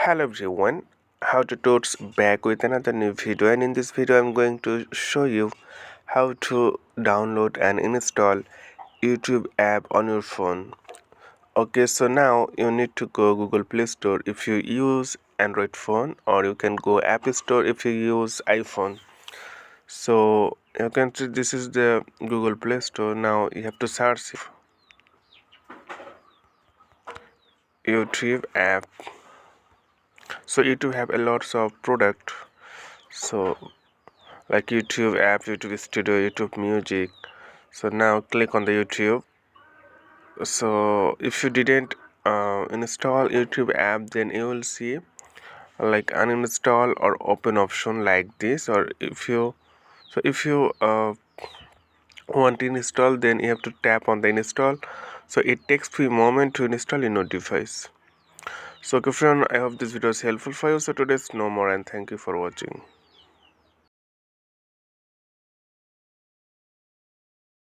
Hello everyone, how to totes back with another new video, and in this video I'm going to show you how to download and install YouTube app on your phone. Okay, so now you need to go Google Play Store if you use Android phone, or you can go App Store if you use iPhone. So you can see this is the Google Play Store. Now you have to search YouTube app. So YouTube have a lots of product, so like YouTube app, YouTube Studio, YouTube Music. So now click on the YouTube. So if you didn't install YouTube app, then you will see like uninstall or open option like this. Or if you want to install, then you have to tap on the install. So it takes few moment to install in your device. So okay friend, I hope this video is helpful for you. So today's no more, and thank you for watching.